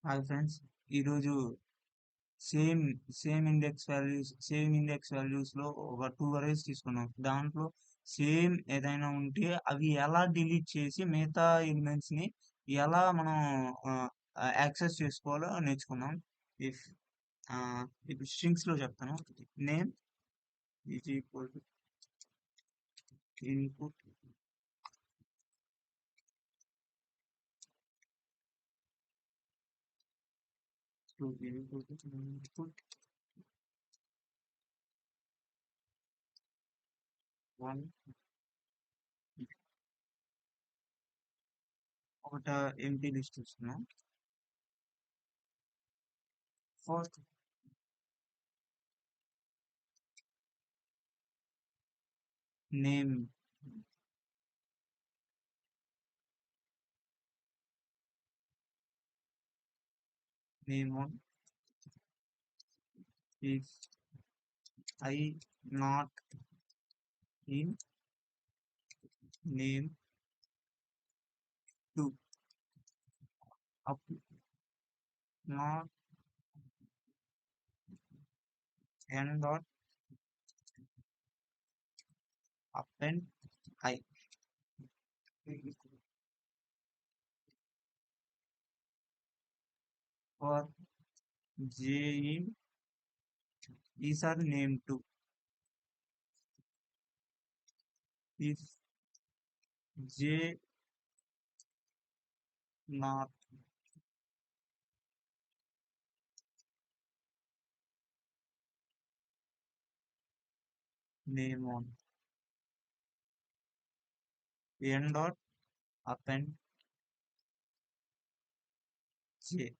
Hi friends. ఈరోజు same same index వాల్యూస్లో ఒక two arrays తీసుకున్నాం. దాంట్లో సేమ్ ఏదైనా ఉంటే అవి ఎలా డిలీట్ చేసి మిగతా ఎలిమెంట్స్ని ఎలా మనం యాక్సెస్ చేసుకోవాలో నేర్చుకున్నాం. ఇఫ్ ఇప్పుడు స్ట్రింగ్స్లో చెప్తాను. Name is equal to input to input one ఒకట ఎంటీ లిస్ట్ ఇస్తున్నాం. First name name is I not in name 2 up not n dot append I for j in these are name 2 if j not name 1 n dot append j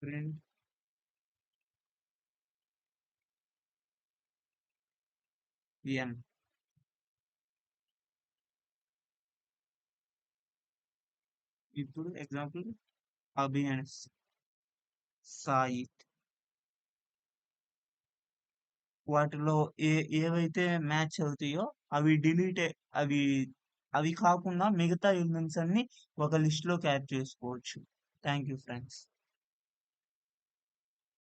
print n. ఇప్పుడు example Abhi and Sai వాటిలో ఏవైతే match అవుతాయో అవి delete అవి అవి కాకుండా మిగతా elements అన్ని ఒక లిస్ట్ లోకి యాడ్ చేసుకోవచ్చు. Thank you friends.